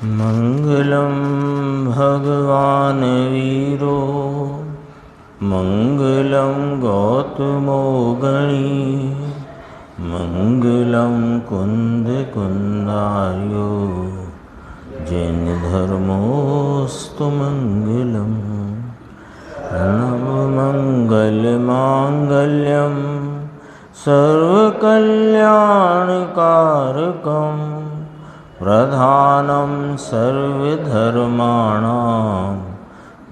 मंगलम भगवान वीरो मंगलम गौतमो गणी मंगलम कुंद कुंदार्यो जैन धर्मोस्तु मंगलम। नम मंगल मांगल्यम सर्वकल्याणकारकम प्रधानम सर्वधर्माणां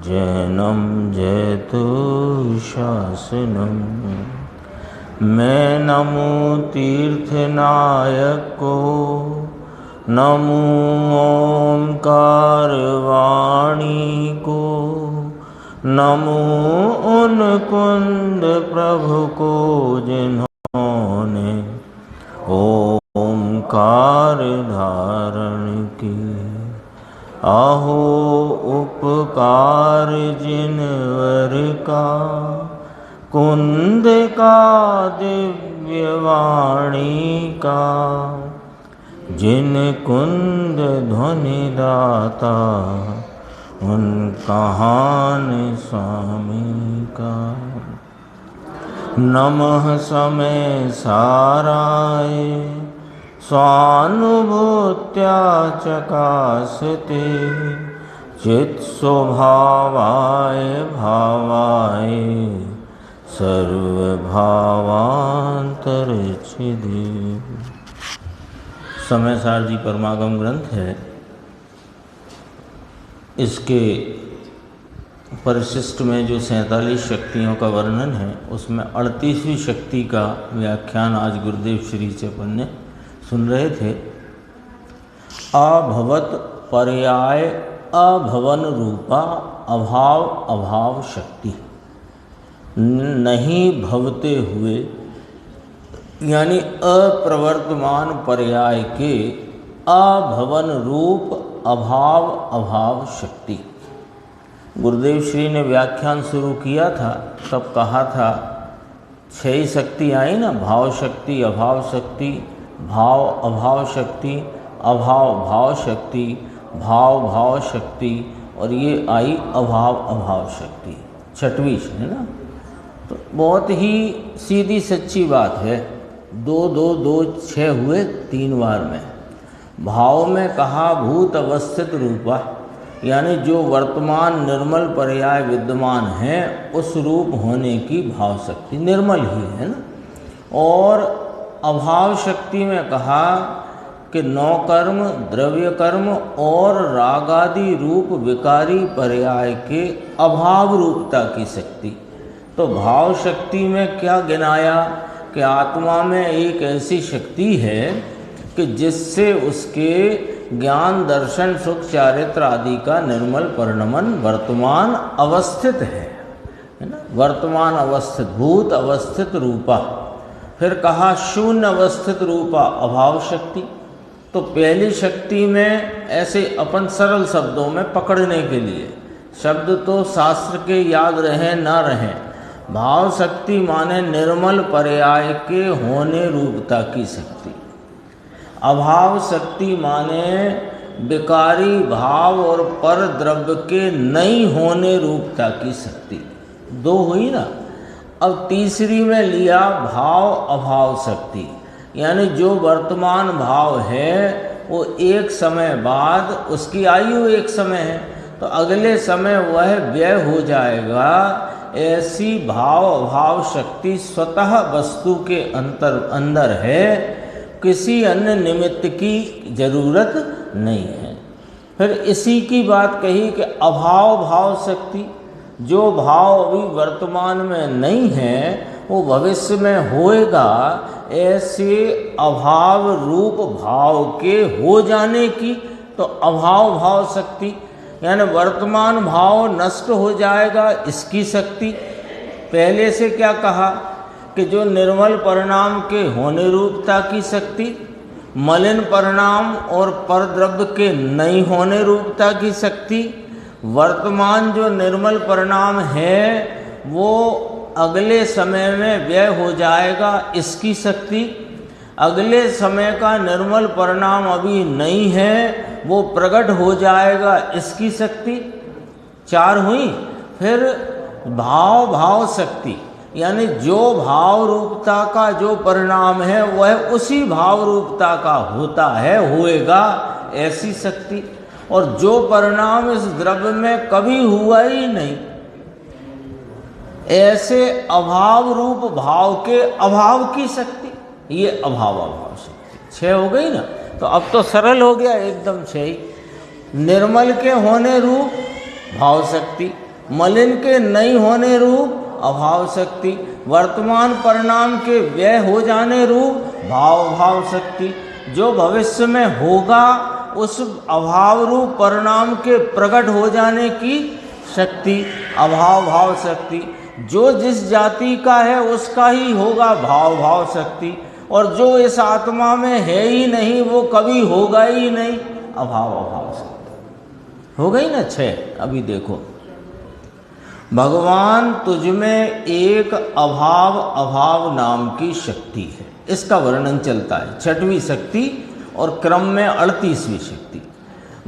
जैनम जयतु शासनम। मैं नमो तीर्थनायक को नमो ओंकार वाणी को नमो उन कुंद प्रभु को जिन्होंने ओंकार धारण की। आहो उपकार जिनवर का कुंद का दिव्य वाणी का जिन कुंद ध्वनि दाता उन कहान स्वामी का। नमः समय साराय स्वानुभूत्या चकासते चित स्वभावाय भावाय सर्वभावांतरच्छिदे। समय सार जी परमागम ग्रंथ है। इसके परिशिष्ट में जो 47 शक्तियों का वर्णन है उसमें 38वीं शक्ति का व्याख्यान आज गुरुदेव श्री से अपन ने सुन रहे थे। अभवत पर्याय अभवन रूपा अभाव अभाव शक्ति। नहीं भवते हुए यानी अप्रवर्तमान पर्याय के अभवन रूप अभाव अभाव शक्ति। गुरुदेव श्री ने व्याख्यान शुरू किया था तब कहा था 6 शक्ति आई ना, भाव शक्ति, अभाव शक्ति, भाव अभाव शक्ति, अभाव भाव शक्ति, भाव भाव शक्ति और ये आई अभाव अभाव शक्ति 6वीं है ना। तो बहुत ही सीधी सच्ची बात है। 2 2 2 6 हुए 3 बार में। भाव में कहा भूत अवस्थित रूपा यानी जो वर्तमान निर्मल पर्याय विद्यमान है उस रूप होने की भाव शक्ति निर्मल ही है ना। और अभाव शक्ति में कहा कि नौकर्म द्रव्य कर्म और रागादि रूप विकारी पर्याय के अभाव रूपता की शक्ति। तो भाव शक्ति में क्या गिनाया कि आत्मा में एक ऐसी शक्ति है कि जिससे उसके ज्ञान दर्शन सुख चारित्र आदि का निर्मल परिणमन वर्तमान अवस्थित है ना। वर्तमान अवस्थित भूत अवस्थित रूपा। फिर कहा शून्य अवस्थित रूपा अभाव शक्ति। तो पहली शक्ति में ऐसे अपन सरल शब्दों में पकड़ने के लिए शब्द तो शास्त्र के याद रहें ना रहें। भाव शक्ति माने निर्मल पर्याय के होने रूपता की शक्ति। अभाव शक्ति माने विकारी भाव और पर द्रव्य के नहीं होने रूपता की शक्ति। 2 हुई ना। अब तीसरी में लिया भाव अभाव शक्ति यानी जो वर्तमान भाव है वो एक समय बाद उसकी आयु एक समय है तो अगले समय वह व्यय हो जाएगा। ऐसी भाव अभाव शक्ति स्वतः वस्तु के अंदर है, किसी अन्य निमित्त की जरूरत नहीं है। फिर इसी की बात कही कि अभाव भाव शक्ति जो भाव अभी वर्तमान में नहीं है वो भविष्य में होएगा। ऐसे अभाव रूप भाव के हो जाने की तो अभाव भाव शक्ति यानी वर्तमान भाव नष्ट हो जाएगा इसकी शक्ति। पहले से क्या कहा कि जो निर्मल परिणाम के होने रूपता की शक्ति, मलिन परिणाम और परद्रव्य के नहीं होने रूपता की शक्ति, वर्तमान जो निर्मल परिणाम है वो अगले समय में व्यय हो जाएगा इसकी शक्ति, अगले समय का निर्मल परिणाम अभी नहीं है वो प्रकट हो जाएगा, इसकी शक्ति 4 हुई। फिर भाव भाव शक्ति, यानी जो भाव रूपता का जो परिणाम है वह उसी भाव रूपता का होता है, होएगा, ऐसी शक्ति। और जो परिणाम इस द्रव्य में कभी हुआ ही नहीं, ऐसे अभाव रूप भाव के अभाव की शक्ति, ये अभाव अभाव शक्ति 6 हो गई ना। तो अब तो सरल हो गया एकदम 6 ही। निर्मल के होने रूप भाव शक्ति, मलिन के नहीं होने रूप अभाव शक्ति, वर्तमान परिणाम के व्यय हो जाने रूप भाव भाव शक्ति, जो भविष्य में होगा उस अभाव रूप परिणाम के प्रकट हो जाने की शक्ति अभाव भाव शक्ति, जो जिस जाति का है उसका ही होगा भाव भाव शक्ति, और जो इस आत्मा में है ही नहीं वो कभी होगा ही नहीं, अभाव अभाव शक्ति। हो गई ना 6। अभी देखो, भगवान तुझ में एक अभाव अभाव नाम की शक्ति है, इसका वर्णन चलता है। 6वीं शक्ति और क्रम में 38वीं शक्ति।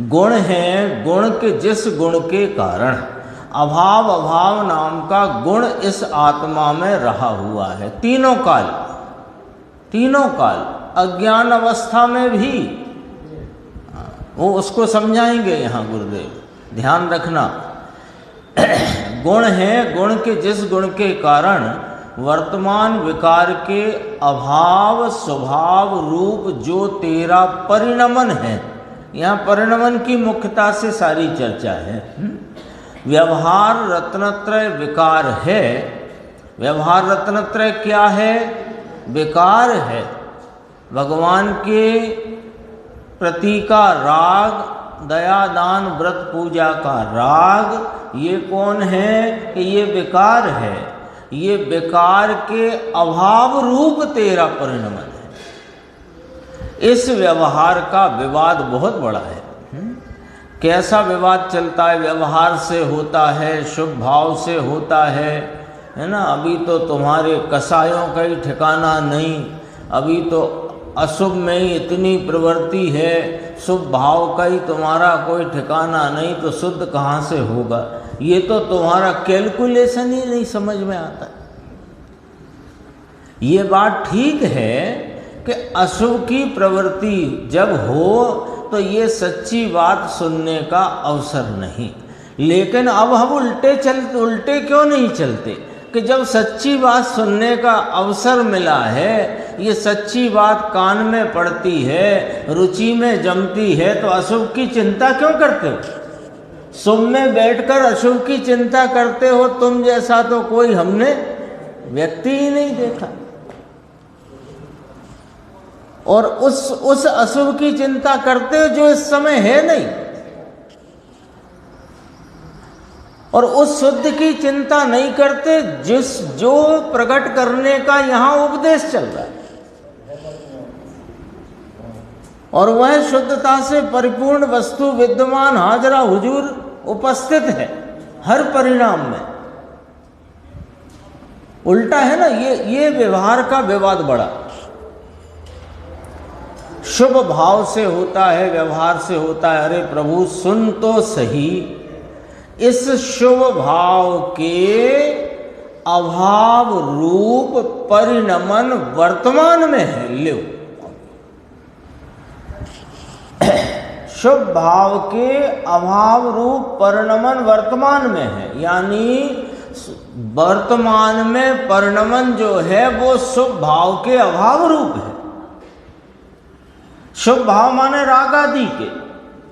गुण है, गुण के जिस गुण के कारण अभाव अभाव नाम का गुण इस आत्मा में रहा हुआ है तीनों काल, अज्ञान अवस्था में भी। वो उसको समझाएंगे यहाँ गुरुदेव, ध्यान रखना। गुण है, गुण के जिस गुण के कारण वर्तमान विकार के अभाव स्वभाव रूप जो तेरा परिणमन है, यहाँ परिणमन की मुख्यता से सारी चर्चा है। व्यवहार रत्नत्रय विकार है। व्यवहार रत्नत्रय क्या है? विकार है। भगवान के प्रति का राग, दया दान व्रत पूजा का राग, ये कौन है कि ये विकार है। ये विकार के अभाव रूप तेरा परिणमन है। इस व्यवहार का विवाद बहुत बड़ा है। कैसा विवाद चलता है? व्यवहार से होता है, शुभ भाव से होता है ना। अभी तो तुम्हारे कसायों का ही ठिकाना नहीं, अभी तो अशुभ में ही इतनी प्रवृत्ति है, शुभ भाव का ही तुम्हारा कोई ठिकाना नहीं, तो शुद्ध कहाँ से होगा? ये तो तुम्हारा कैलकुलेशन ही नहीं समझ में आता। ये बात ठीक है कि अशुभ की प्रवृत्ति जब हो तो ये सच्ची बात सुनने का अवसर नहीं, लेकिन अब हम उल्टे क्यों नहीं चलते कि जब सच्ची बात सुनने का अवसर मिला है, ये सच्ची बात कान में पड़ती है, रुचि में जमती है, तो अशुभ की चिंता क्यों करते हो? शुभ में बैठकर अशुभ की चिंता करते हो, तुम जैसा तो कोई हमने व्यक्ति ही नहीं देखा। और उस अशुभ की चिंता करते हो जो इस समय है नहीं, और उस शुद्ध की चिंता नहीं करते जो प्रकट करने का यहाँ उपदेश चल रहा है। और वह शुद्धता से परिपूर्ण वस्तु विद्यमान हाजरा हुजूर उपस्थित है हर परिणाम में। उल्टा है ना, ये व्यवहार का विवाद बड़ा। शुभ भाव से होता है, व्यवहार से होता है। अरे प्रभु सुन तो सही, इस शुभ भाव के अभाव रूप परिणमन वर्तमान में है। लो, शुभ भाव के अभाव रूप परिणमन वर्तमान में है, यानी वर्तमान में परिणमन जो है वो शुभ भाव के अभाव रूप है। शुभ भाव माने राग आदि के।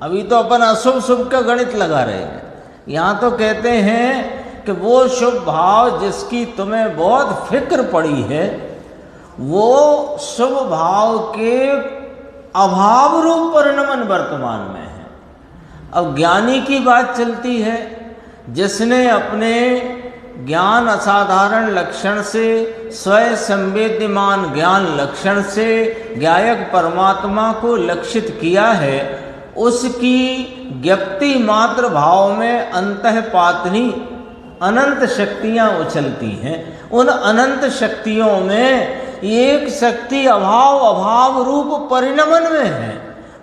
अभी तो अपन अशुभ शुभ का गणित लगा रहे हैं। यहाँ तो कहते हैं कि वो शुभ भाव जिसकी तुम्हें बहुत फिक्र पड़ी है, वो शुभ भाव के अभाव रूप परिणमन वर्तमान में है। अब ज्ञानी की बात चलती है, जिसने अपने ज्ञान असाधारण लक्षण से, स्वयं संवेद्यमान ज्ञान लक्षण से ज्ञायक परमात्मा को लक्षित किया है, उसकी ज्ञप्ति मात्र भाव में अंतःपातनी अनंत शक्तियाँ उछलती हैं। उन अनंत शक्तियों में एक शक्ति अभाव अभाव रूप परिणमन में है।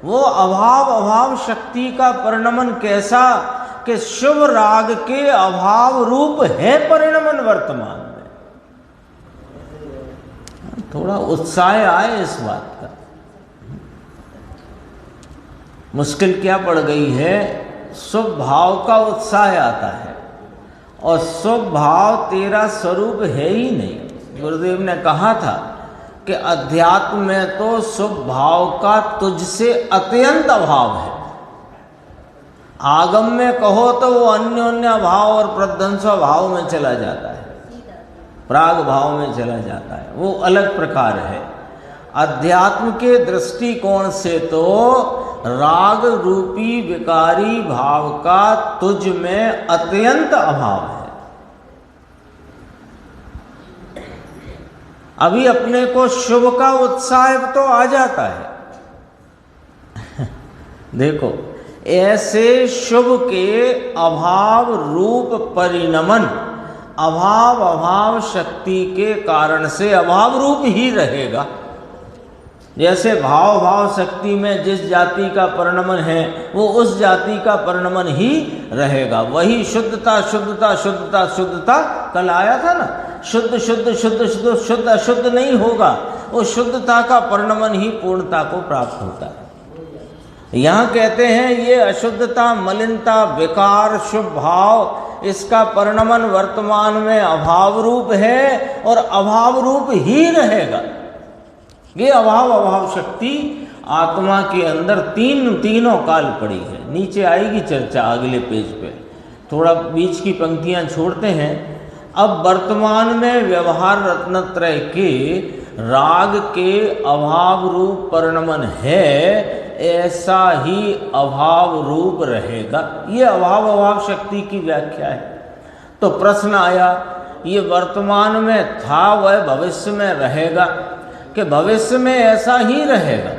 वो अभाव अभाव शक्ति का परिणमन कैसा कि शुभ राग के अभाव रूप है परिणमन वर्तमान में। थोड़ा उत्साह आए इस बात का। मुश्किल क्या पड़ गई है, शुभ भाव का उत्साह आता है और शुभ भाव तेरा स्वरूप है ही नहीं। गुरुदेव ने कहा था कि अध्यात्म में तो शुभ भाव का तुझसे अत्यंत अभाव है। आगम में कहो तो वो अन्योन्य भाव और प्रध्वंस भाव में चला जाता है, प्राग भाव में चला जाता है, वो अलग प्रकार है। अध्यात्म के दृष्टिकोण से तो राग रूपी विकारी भाव का तुझ में अत्यंत अभाव है। अभी अपने को शुभ का उत्साह तो आ जाता है देखो, ऐसे शुभ के अभाव रूप परिणमन अभाव अभाव शक्ति के कारण से अभाव रूप ही रहेगा। जैसे भाव भाव शक्ति में जिस जाति का परिणमन है वो उस जाति का परिणमन ही रहेगा। वही शुद्धता शुद्धता शुद्धता शुद्धता कल आया था ना, शुद्ध शुद्ध शुद्ध शुद्ध शुद्ध अशुद्ध नहीं होगा, वो शुद्धता का परिणमन ही पूर्णता को प्राप्त होता है। यहाँ कहते हैं ये अशुद्धता मलिनता विकार शुभ भाव इसका परिणमन वर्तमान में अभाव रूप है और अभाव रूप ही रहेगा। ये अभाव अभाव शक्ति आत्मा के अंदर तीनों काल पड़ी है। नीचे आएगी चर्चा अगले पेज पे, थोड़ा बीच की पंक्तियां छोड़ते हैं। अब वर्तमान में व्यवहार रत्नत्रय के राग के अभाव रूप परिणमन है, ऐसा ही अभाव रूप रहेगा। ये अभाव अभाव शक्ति की व्याख्या है। तो प्रश्न आया, ये वर्तमान में था वह भविष्य में रहेगा कि भविष्य में ऐसा ही रहेगा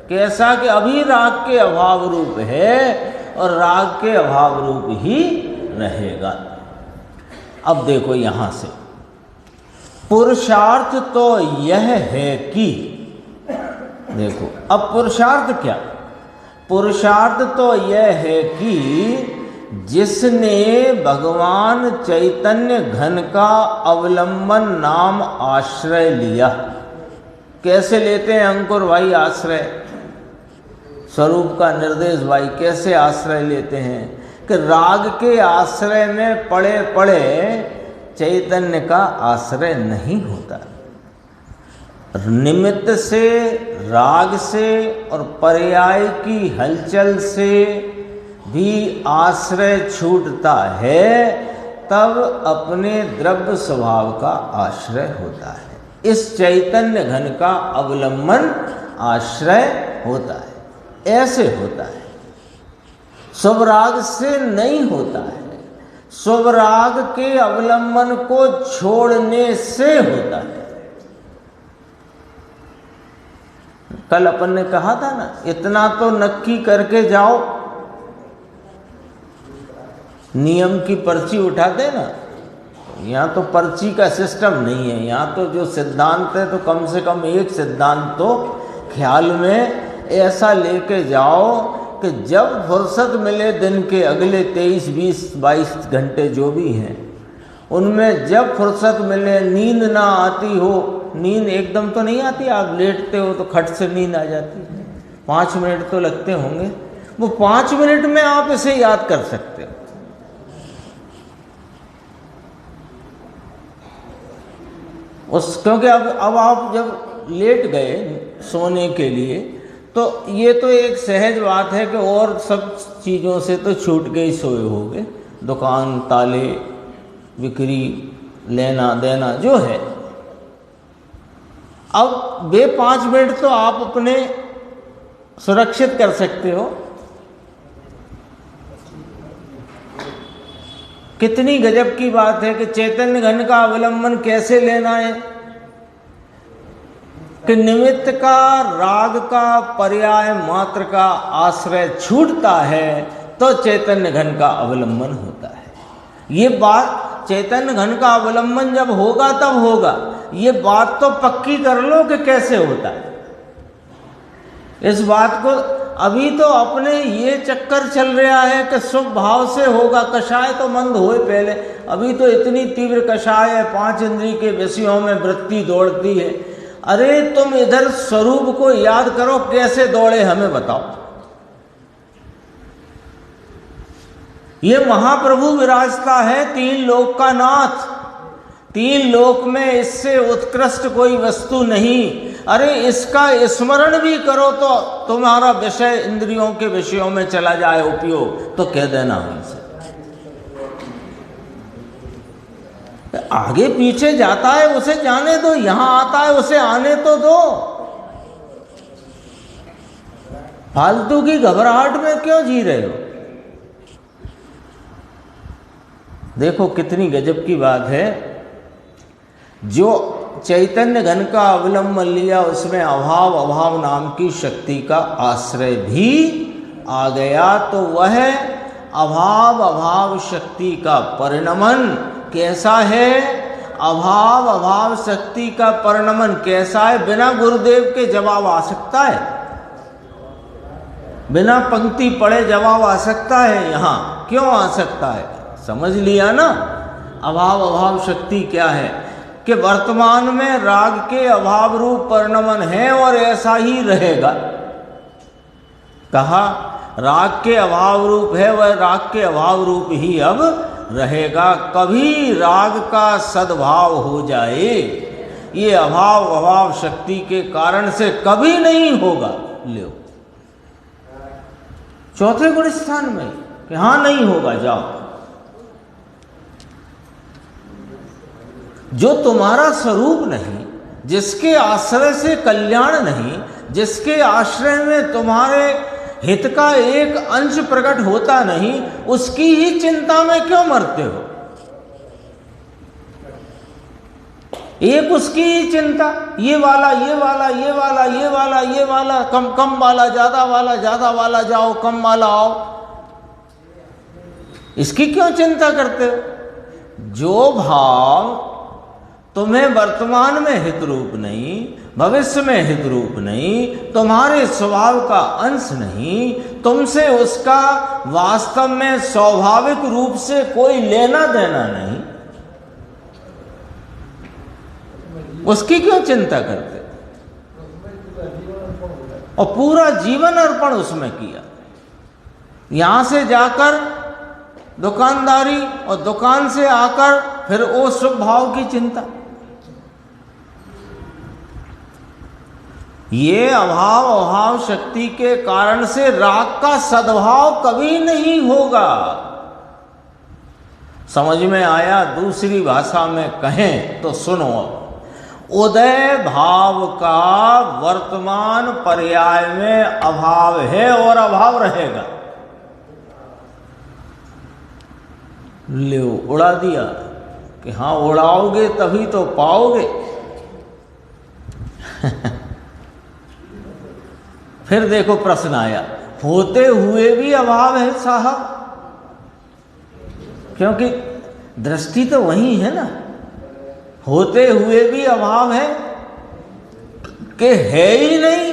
कि ऐसा कि अभी राग के अभाव रूप है और राग के अभाव रूप ही रहेगा। अब देखो यहां से पुरुषार्थ तो यह है कि, देखो अब पुरुषार्थ क्या, पुरुषार्थ तो यह है कि जिसने भगवान चैतन्य घन का अवलंबन नाम आश्रय लिया। कैसे लेते हैं अंकुर भाई आश्रय, स्वरूप का निर्देश भाई कैसे आश्रय लेते हैं कि राग के आश्रय में पड़े पड़े चैतन्य का आश्रय नहीं होता। निमित्त से राग से और पर्याय की हलचल से भी आश्रय छूटता है, तब अपने द्रव्य स्वभाव का आश्रय होता है। इस चैतन्य घन का अवलंबन आश्रय होता है, ऐसे होता है, शुभ राग से नहीं होता है। शुभ राग के अवलंबन को छोड़ने से होता है। कल अपन ने कहा था ना, इतना तो नक्की करके जाओ, नियम की पर्ची उठाते ना, यहाँ तो पर्ची का सिस्टम नहीं है। यहाँ तो जो सिद्धांत है तो कम से कम एक सिद्धांत तो ख्याल में ऐसा लेके जाओ कि जब फुर्सत मिले दिन के अगले 23, 20, 22 घंटे जो भी हैं, उनमें जब फुर्सत मिले, नींद ना आती हो, नींद एकदम तो नहीं आती, आप लेटते हो तो खट से नींद आ जाती है, 5 मिनट तो लगते होंगे, वो 5 मिनट में आप इसे याद कर सकते हो। क्योंकि अब आप जब लेट गए सोने के लिए तो ये तो एक सहज बात है कि और सब चीज़ों से तो छूट के ही सोए होगे, दुकान ताले बिक्री लेना देना जो है। अब वे 5 मिनट तो आप अपने सुरक्षित कर सकते हो। कितनी गजब की बात है कि चैतन्य घन का अवलंबन कैसे लेना है कि निमित्त का राग का पर्याय मात्र का आश्रय छूटता है तो चैतन्य घन का अवलंबन होता है। ये बात चैतन्य घन का अवलंबन जब होगा तब होगा, ये बात तो पक्की कर लो कि कैसे होता है। इस बात को अभी तो अपने ये चक्कर चल रहा है कि शुभ भाव से होगा, कषाय तो मंद होए पहले, अभी तो इतनी तीव्र कषाय है, 5 इंद्रिय के विषयों में वृत्ति दौड़ती है। अरे तुम इधर स्वरूप को याद करो, कैसे दौड़े हमें बताओ। ये महाप्रभु विराजता है, 3 लोक का नाथ, 3 लोक में इससे उत्कृष्ट कोई वस्तु नहीं। अरे इसका स्मरण भी करो तो तुम्हारा विषय इंद्रियों के विषयों में चला जाए उपयोग, तो कह देना हमसे। आगे पीछे जाता है उसे जाने दो, यहां आता है उसे आने तो दो। फालतू की घबराहट में क्यों जी रहे हो? देखो कितनी गजब की बात है, जो चैतन्य घन का अवलंबन लिया उसमें अभाव अभाव नाम की शक्ति का आश्रय भी आ गया, तो वह अभाव अभाव शक्ति का परिणमन कैसा है? अभाव अभाव शक्ति का परिणमन कैसा है? बिना गुरुदेव के जवाब आ सकता है? बिना पंक्ति पढ़े जवाब आ सकता है? यहाँ क्यों आ सकता है? समझ लिया ना अभाव अभाव शक्ति क्या है, कि वर्तमान में राग के अभाव रूप परिणमन है और ऐसा ही रहेगा। कहा राग के अभाव रूप है, वह राग के अभाव रूप ही अब रहेगा। कभी राग का सद्भाव हो जाए, ये अभाव अभाव शक्ति के कारण से कभी नहीं होगा। लो चौथे गुण स्थान में कि हाँ नहीं होगा, जाओ। जो तुम्हारा स्वरूप नहीं, जिसके आश्रय से कल्याण नहीं, जिसके आश्रय में तुम्हारे हित का एक अंश प्रकट होता नहीं, उसकी ही चिंता में क्यों मरते हो? एक उसकी ही चिंता, ये वाला ये वाला ये वाला ये वाला ये वाला, कम कम वाला ज्यादा वाला जाओ, कम वाला आओ, इसकी क्यों चिंता करते हो? जो भाव तुम्हें वर्तमान में हित रूप नहीं, भविष्य में हित रूप नहीं, तुम्हारे स्वभाव का अंश नहीं, तुमसे उसका वास्तव में स्वाभाविक रूप से कोई लेना देना नहीं, उसकी क्यों चिंता करते? और पूरा जीवन अर्पण उसमें किया। यहां से जाकर दुकानदारी और दुकान से आकर फिर वो शुभ भाव की चिंता। ये अभाव अभाव शक्ति के कारण से राग का सद्भाव कभी नहीं होगा। समझ में आया? दूसरी भाषा में कहें तो सुनो, उदय भाव का वर्तमान पर्याय में अभाव है और अभाव रहेगा। ले उड़ा दिया कि हाँ उड़ाओगे तभी तो पाओगे। फिर देखो प्रश्न आया, होते हुए भी अभाव है साहब, क्योंकि दृष्टि तो वही है ना। होते हुए भी अभाव है कि है ही नहीं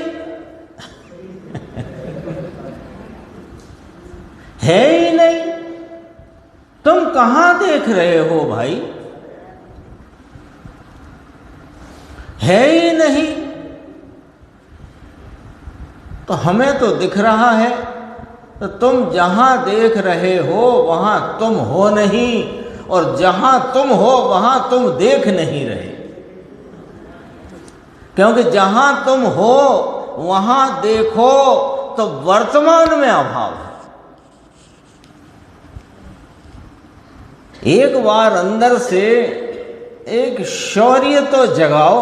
है ही नहीं। तुम कहां देख रहे हो भाई? है ही नहीं तो हमें तो दिख रहा है, तो तुम जहां देख रहे हो वहां तुम हो नहीं, और जहां तुम हो वहां तुम देख नहीं रहे, क्योंकि जहां तुम हो वहां देखो तो वर्तमान में अभाव है। एक बार अंदर से एक शौर्य तो जगाओ,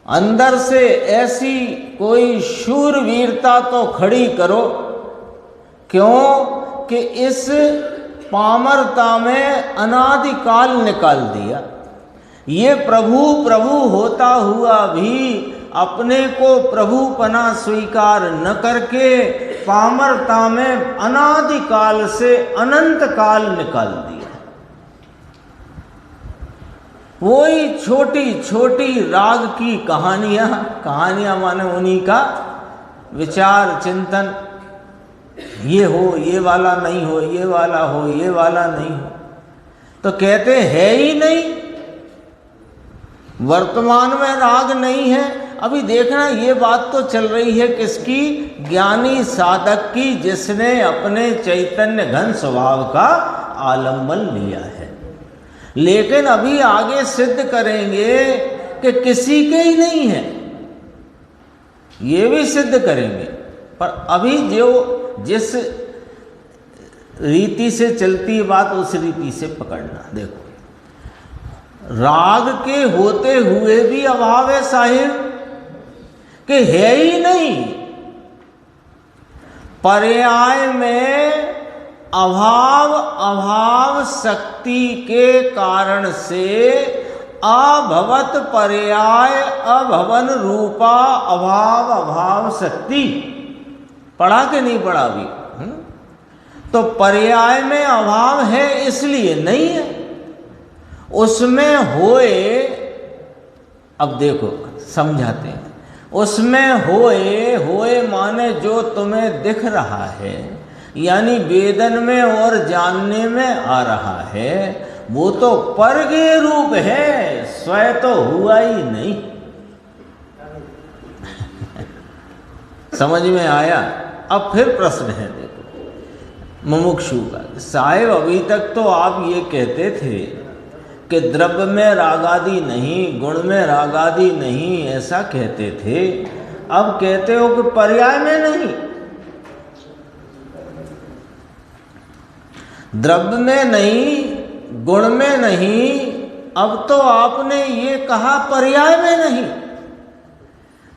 अंदर से ऐसी कोई शूरवीरता तो खड़ी करो। क्यों कि इस पामरता में अनादिकाल निकाल दिया। ये प्रभु प्रभु होता हुआ भी अपने को प्रभुपना स्वीकार न करके पामरता में अनादिकाल से अनंत काल निकाल दिया। वही छोटी छोटी राग की कहानियां माने उन्हीं का विचार चिंतन, ये हो, ये वाला नहीं हो, ये वाला हो, ये वाला नहीं हो, तो कहते है ही नहीं। वर्तमान में राग नहीं है। अभी देखना, ये बात तो चल रही है किसकी? ज्ञानी साधक की, जिसने अपने चैतन्य घन स्वभाव का आलंबन लिया है। लेकिन अभी आगे सिद्ध करेंगे कि किसी के ही नहीं है, ये भी सिद्ध करेंगे। पर अभी जो जिस रीति से चलती है बात, उस रीति से पकड़ना। देखो, राग के होते हुए भी अभाव है साहिब, कि है ही नहीं। पर्याय में अभाव शक्ति के कारण से अभवत पर्याय अभवन रूपा अभाव शक्ति। पढ़ा के नहीं पढ़ा अभी? तो पर्याय में अभाव है इसलिए नहीं है, उसमें होए। अब देखो समझाते हैं, उसमें होए माने जो तुम्हें दिख रहा है, यानी वेदन में और जानने में आ रहा है, वो तो पर के रूप है, स्वयं तो हुआ ही नहीं। समझ में आया? अब फिर प्रश्न है, देखो मुमुक्षु का। साहिब अभी तक तो आप ये कहते थे कि द्रव्य में रागादि नहीं, गुण में रागादि नहीं, ऐसा कहते थे। अब कहते हो कि पर्याय में नहीं, द्रव्य में नहीं, गुण में नहीं। अब तो आपने ये कहा पर्याय में नहीं।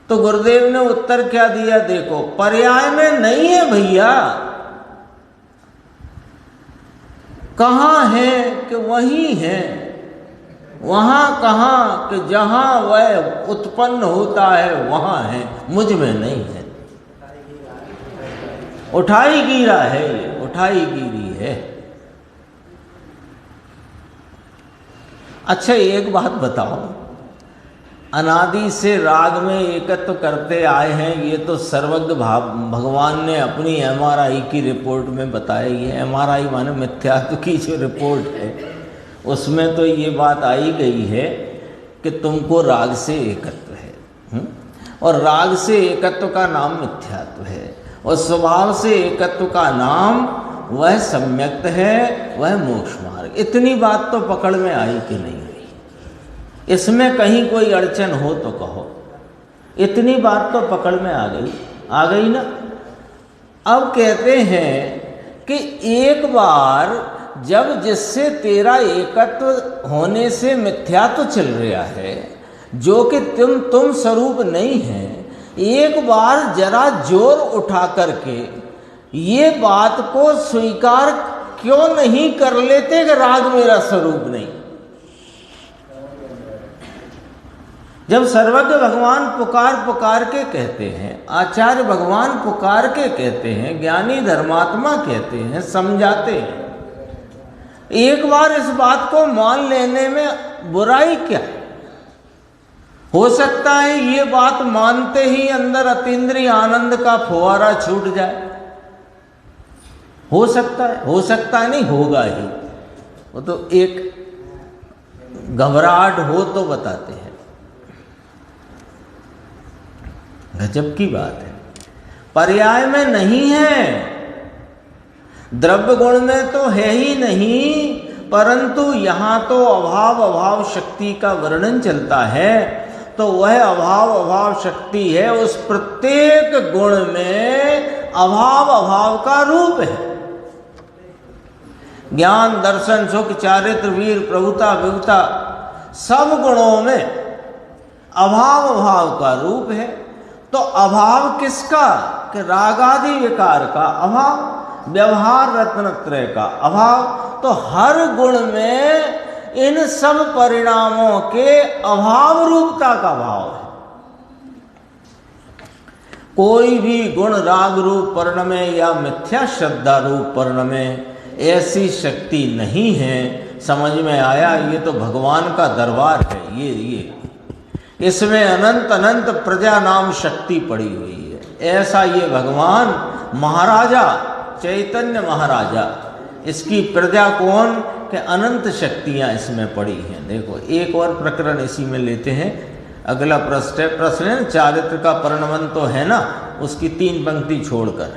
तो गुरुदेव ने उत्तर क्या दिया? देखो, पर्याय में नहीं है भैया। कहाँ है कि वही है, वहाँ कहाँ कि जहाँ वह उत्पन्न होता है वहाँ है, मुझ में नहीं है। उठाई गिरा है, ये उठाई गिरी है। अच्छा, एक बात बताओ, अनादि से राग में एकत्व करते आए हैं, ये तो सर्वज्ञ भगवान ने अपनी MRI की रिपोर्ट में बताया। ये MRI माने मिथ्यात्व की जो रिपोर्ट है, उसमें तो ये बात आई गई है कि तुमको राग से एकत्व है, और राग से एकत्व का नाम मिथ्यात्व है, और स्वभाव से एकत्व का नाम वह सम्यक्त है, वह मोक्ष मार्ग। इतनी बात तो पकड़ में आई कि नहीं हुई? इसमें कहीं कोई अड़चन हो तो कहो। इतनी बात तो पकड़ में आ गई ना। अब कहते हैं कि एक बार जब जिससे तेरा एकत्व होने से मिथ्यात्व चल रहा है, जो कि तुम स्वरूप नहीं है, एक बार जरा जोर उठा करके ये बात को स्वीकार क्यों नहीं कर लेते कि राग मेरा स्वरूप नहीं? जब सर्वज्ञ भगवान पुकार के कहते हैं, आचार्य भगवान पुकार के कहते हैं, ज्ञानी धर्मात्मा कहते हैं, समझाते हैं, एक बार इस बात को मान लेने में बुराई क्या है? हो सकता है ये बात मानते ही अंदर अतीन्द्रिय आनंद का फुहारा छूट जाए। हो सकता है नहीं, होगा ही। वो तो एक घबराहट हो तो बताते हैं। गजब की बात है। पर्याय में नहीं है, द्रव्य गुण में तो है ही नहीं, परंतु यहाँ तो अभाव शक्ति का वर्णन चलता है, तो वह अभाव शक्ति है। उस प्रत्येक गुण में अभाव का रूप है। ज्ञान दर्शन सुख चारित्र वीर प्रभुता विभुता, सब गुणों में अभाव का रूप है। तो अभाव किसका? कि रागादि विकार का अभाव, व्यवहार रत्नत्रय का अभाव। तो हर गुण में इन सब परिणामों के अभाव रूपता का भाव है। कोई भी गुण राग रूप पर्ण में या मिथ्या श्रद्धा रूप पर्ण में ऐसी शक्ति नहीं है। समझ में आया? ये तो भगवान का दरबार है। ये इसमें अनंत प्रजा नाम शक्ति पड़ी हुई है। ऐसा ये भगवान महाराजा चैतन्य महाराजा, इसकी प्रजा कौन के अनंत शक्तियाँ इसमें पड़ी हैं। देखो एक और प्रकरण इसी में लेते हैं। अगला प्रश्न है चारित्र का परिणमन तो है ना, उसकी 3 पंक्ति छोड़कर।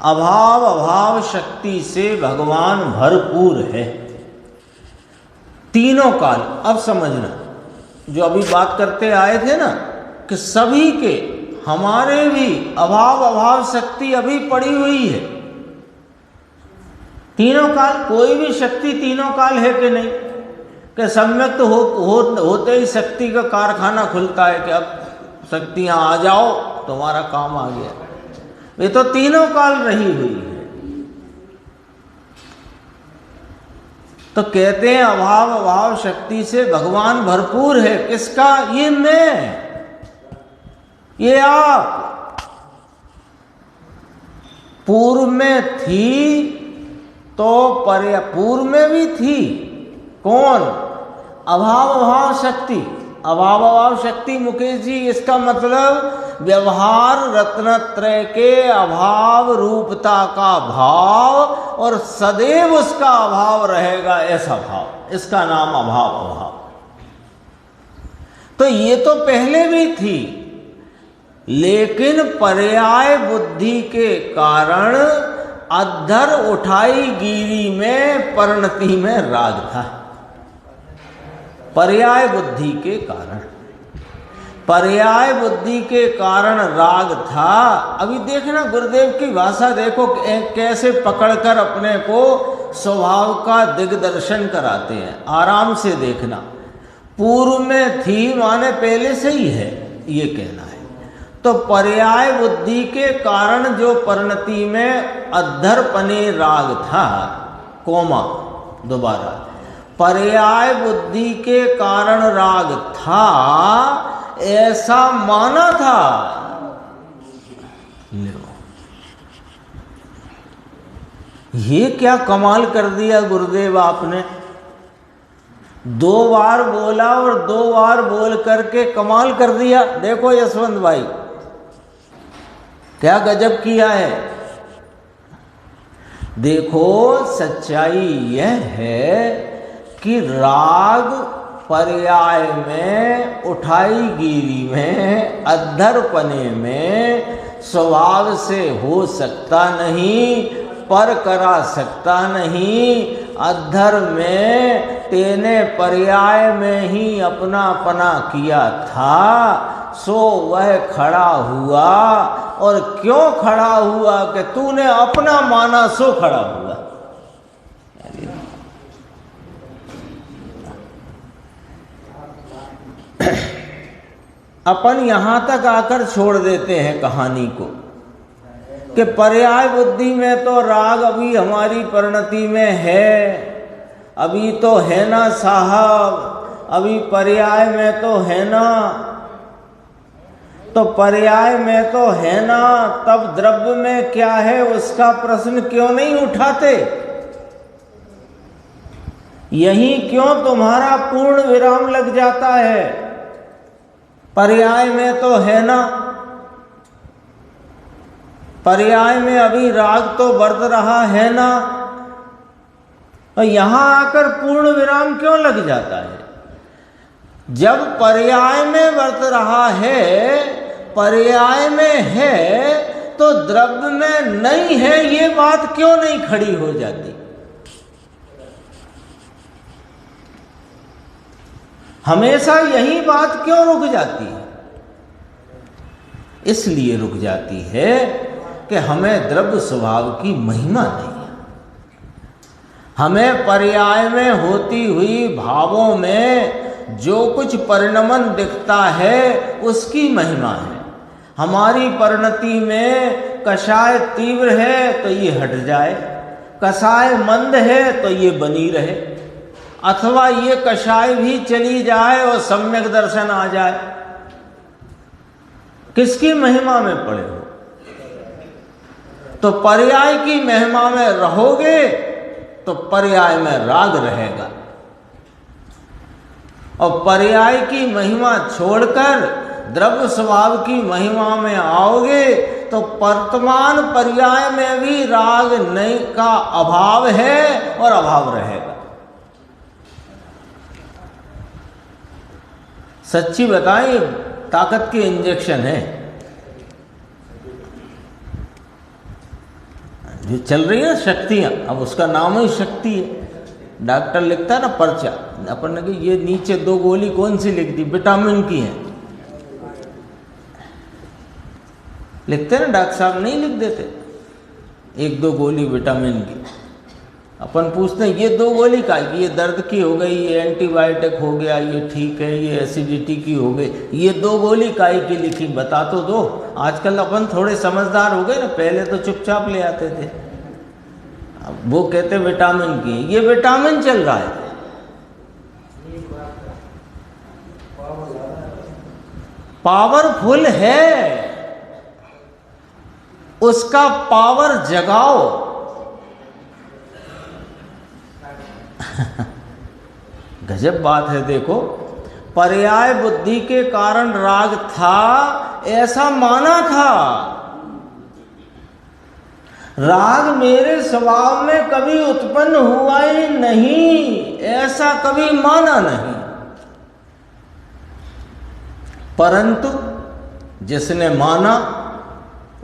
अभाव अभाव शक्ति से भगवान भरपूर है तीनों काल। अब समझना, जो अभी बात करते आए थे ना कि सभी के, हमारे भी अभाव अभाव शक्ति अभी पड़ी हुई है तीनों काल। कोई भी शक्ति तीनों काल है कि नहीं, कि सम्यक तो होते ही शक्ति का कारखाना खुलता है कि अब शक्तियां आ जाओ तुम्हारा काम आ गया। ये तो तीनों काल रही हुई है। तो कहते हैं अभाव अभाव शक्ति से भगवान भरपूर है। किसका? ये मैं, ये आप। पूर्व में थी तो पूर्व में भी थी कौन? अभाव अभाव शक्ति। अभाव अभाव शक्ति मुकेश जी, इसका मतलब व्यवहार रत्नत्रय के अभाव रूपता का भाव और सदैव उसका अभाव रहेगा, ऐसा भाव, इसका नाम अभाव अभाव। तो ये तो पहले भी थी, लेकिन पर्याय बुद्धि के कारण अद्धर उठाई गिरी में परिणति में राग था। पर्याय बुद्धि के कारण, पर्याय बुद्धि के कारण राग था। अभी देखना गुरुदेव की भाषा देखो कैसे पकड़कर अपने को स्वभाव का दिग्दर्शन कराते हैं। आराम से देखना। पूर्व में थी माने पहले से ही है, ये कहना है। तो पर्याय बुद्धि के कारण जो परिणति में अद्धरपने राग था, कोमा दोबारा, पर्याय बुद्धि के कारण राग था ऐसा माना था। ये क्या कमाल कर दिया गुरुदेव आपने। 2 बार बोला और 2 बार बोल करके कमाल कर दिया। देखो यशवंत भाई क्या गजब किया है। देखो सच्चाई यह है कि राग पर्याय में, उठाई गिरी में, अद्धरपने में स्वभाव से हो सकता नहीं, पर करा सकता नहीं। अद्धर में तेने पर्याय में ही अपना पना किया था, सो वह खड़ा हुआ। और क्यों खड़ा हुआ? कि तूने अपना माना सो खड़ा हुआ। अपन यहां तक आकर छोड़ देते हैं कहानी को कि पर्याय बुद्धि में तो राग अभी हमारी परिणति में है, अभी तो है ना साहब, अभी पर्याय में तो है ना। तो पर्याय में तो है ना, तब द्रव्य में क्या है उसका प्रश्न क्यों नहीं उठाते? यही क्यों तुम्हारा पूर्ण विराम लग जाता है? पर्याय में तो है ना, पर्याय में अभी राग तो बरत रहा है ना, तो यहां आकर पूर्ण विराम क्यों लग जाता है? जब पर्याय में बरत रहा है, पर्याय में है, तो द्रव्य में नहीं है, ये बात क्यों नहीं खड़ी हो जाती? हमेशा यही बात क्यों रुक जाती है? इसलिए रुक जाती है कि हमें द्रव्य स्वभाव की महिमा नहीं है। हमें पर्याय में होती हुई भावों में जो कुछ परिणमन दिखता है उसकी महिमा है। हमारी परिणति में कषाय तीव्र है तो ये हट जाए, कषाय मंद है तो ये बनी रहे, अथवा ये कषाय भी चली जाए और सम्यक दर्शन आ जाए। किसकी महिमा में पड़े हो? तो पर्याय की महिमा में रहोगे तो पर्याय में राग रहेगा, और पर्याय की महिमा छोड़कर द्रव्य स्वभाव की महिमा में आओगे तो वर्तमान पर्याय में भी राग नहीं का अभाव है और अभाव रहेगा। सच्ची बताएं, ताकत के इंजेक्शन है जो चल रही है शक्तियां, अब उसका नाम ही शक्ति है। डॉक्टर लिखता है ना पर्चा, अपन ने कि ये नीचे 2 गोली कौन सी लिख दी, विटामिन की है, लिखते ना डॉक्टर साहब, नहीं लिख देते 1-2 गोली विटामिन की। अपन पूछते हैं ये 2 गोली का, ये दर्द की हो गई, ये एंटीबायोटिक हो गया, ये ठीक है, ये एसिडिटी की हो गई, ये 2 गोली काई की लिखी, बता तो दो। आजकल अपन थोड़े समझदार हो गए ना, पहले तो चुपचाप ले आते थे। अब वो कहते विटामिन की, ये विटामिन चल रहा है, पावरफुल है, उसका पावर जगाओ। गजब बात है। देखो, पर्याय बुद्धि के कारण राग था ऐसा माना था, राग मेरे स्वभाव में कभी उत्पन्न हुआ ही नहीं, ऐसा कभी माना नहीं। परंतु जिसने माना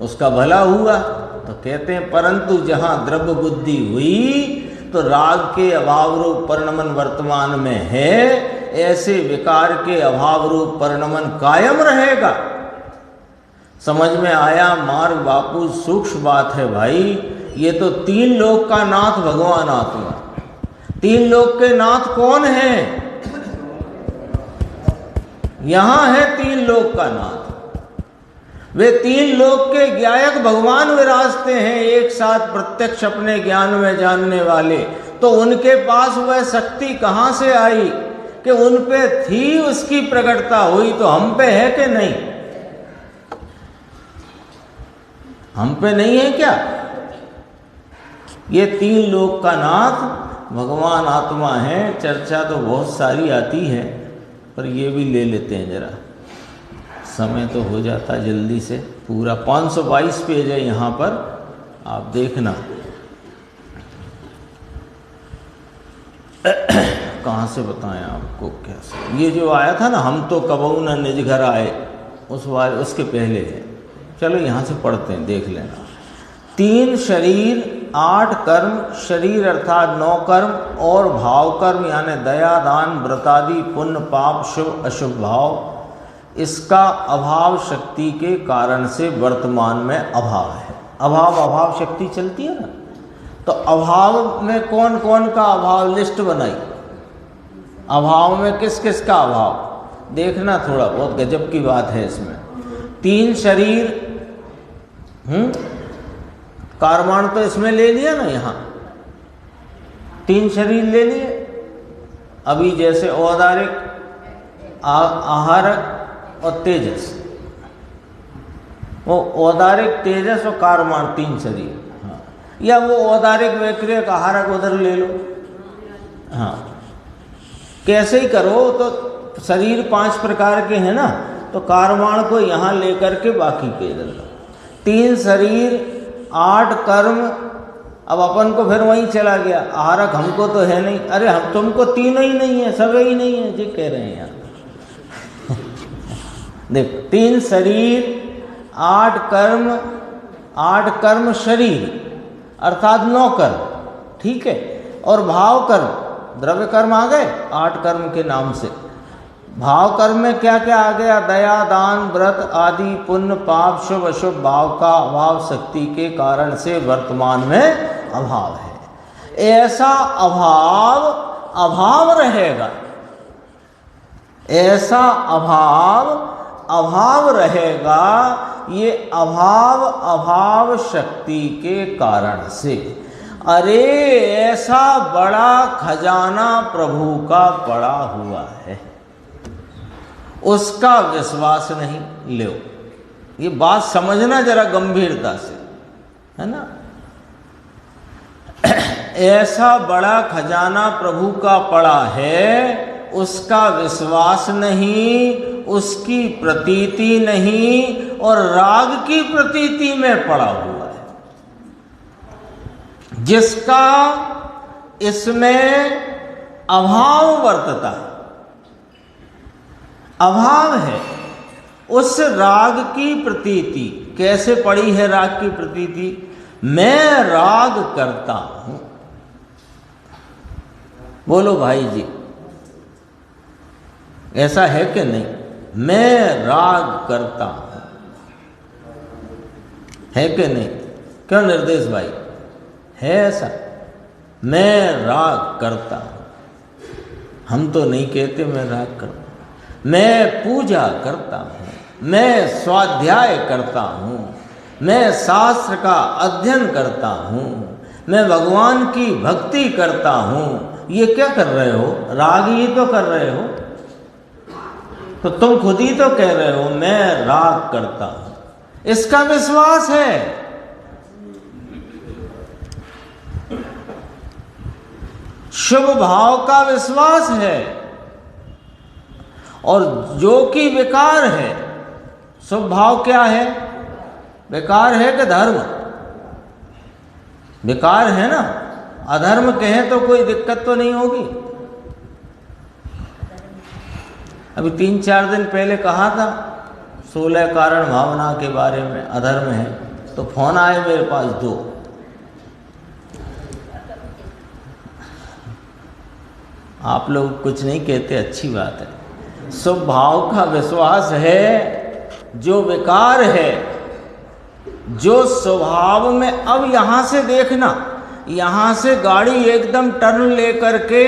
उसका भला हुआ। तो कहते हैं परंतु जहां द्रव्य बुद्धि हुई तो राग के अभाव रूप परिणमन वर्तमान में है, ऐसे विकार के अभाव रूप परिणमन कायम रहेगा। समझ में आया मार्ग बापू, सूक्ष्म बात है भाई। ये तो 3 लोक का नाथ भगवान आत्मा। 3 लोक के नाथ कौन है? यहां है 3 लोक का नाथ। वे 3 लोक के ज्ञायक भगवान विराजते हैं, एक साथ प्रत्यक्ष अपने ज्ञान में जानने वाले। तो उनके पास वह शक्ति कहां से आई कि उन पे थी, उसकी प्रकटता हुई। तो हम पे है कि नहीं? हम पे नहीं है क्या? ये 3 लोक का नाथ भगवान आत्मा है। चर्चा तो बहुत सारी आती है, पर ये भी ले लेते हैं जरा, समय तो हो जाता जल्दी से। पूरा 522 पेज है यहाँ पर, आप देखना। कहाँ से बताएं आपको कैसे? ये जो आया था ना, हम तो कबहू न निज घर आए, उसके पहले है। चलो यहाँ से पढ़ते हैं, देख लेना। 3 शरीर 8 कर्म, शरीर अर्थात 9 कर्म और भाव कर्म, यानी दया दान व्रतादि पुण्य पाप शुभ अशुभ भाव, इसका अभाव शक्ति के कारण से वर्तमान में अभाव है। अभाव शक्ति चलती है ना, तो अभाव में कौन कौन का अभाव, लिस्ट बनाई। अभाव में किस किस का अभाव देखना, थोड़ा बहुत गजब की बात है इसमें। 3 शरीर, कारवाण तो इसमें ले लिया ना, यहाँ 3 शरीर ले लिए। अभी जैसे औदारिक, आहारक और तेजस, वो औदारिक, तेजस और कारमान 3 शरीर। हाँ, या वो औदारिक वैक्रियक आहारक उधर ले लो। हाँ, कैसे ही करो। तो शरीर 5 प्रकार के हैं ना, तो कारमान को यहाँ लेकर के बाकी के इधर लो। 3 शरीर 8 कर्म। अब अपन को फिर वहीं चला गया, आहारक हमको तो है नहीं। अरे हम तुमको 3 ही नहीं है, सब ही नहीं है जी, कह रहे हैं यहाँ। देखो, 3 शरीर 8 कर्म, 8 कर्म शरीर अर्थात 9 कर्म, ठीक है। और भाव कर्म, द्रव्य कर्म आ गए 8 कर्म के नाम से। भाव कर्म में क्या क्या आ गया? दया दान व्रत आदि पुण्य पाप शुभ अशुभ भाव का अभाव शक्ति के कारण से वर्तमान में अभाव है। ऐसा अभाव रहेगा, ऐसा अभाव रहेगा। ये अभाव शक्ति के कारण से। अरे ऐसा बड़ा खजाना प्रभु का पड़ा हुआ है, उसका विश्वास नहीं। लो, ये बात समझना जरा गंभीरता से, है ना। ऐसा बड़ा खजाना प्रभु का पड़ा है, उसका विश्वास नहीं, उसकी प्रतीति नहीं, और राग की प्रतीति में पड़ा हुआ है, जिसका इसमें अभाव वर्तता है, अभाव है। उस राग की प्रतीति कैसे पड़ी है? राग की प्रतीति, मैं राग करता हूं। बोलो भाई जी, ऐसा है कि नहीं? मैं राग करता हूं, है कि नहीं? क्यों निर्देश भाई, है ऐसा? मैं राग करता हूं। हम तो नहीं कहते मैं राग करता हूं। मैं पूजा करता हूं, मैं स्वाध्याय करता हूं, मैं शास्त्र का अध्ययन करता हूं, मैं भगवान की भक्ति करता हूं। ये क्या कर रहे हो? राग ही तो कर रहे हो। तो तुम खुद ही तो कह रहे हो मैं राग करता हूं। इसका विश्वास है। शुभ भाव का विश्वास है। और जो कि विकार है, शुभ भाव क्या है? विकार है कि धर्म? विकार है ना। अधर्म कहें तो कोई दिक्कत तो नहीं होगी। अभी 3-4 दिन पहले कहा था 16 कारण भावना के बारे में, अधर्म है, तो फोन आए मेरे पास 2। आप लोग कुछ नहीं कहते, अच्छी बात है। शुभ भाव का विश्वास है। जो विकार है, जो स्वभाव में, अब यहां से देखना, यहां से गाड़ी एकदम टर्न लेकर के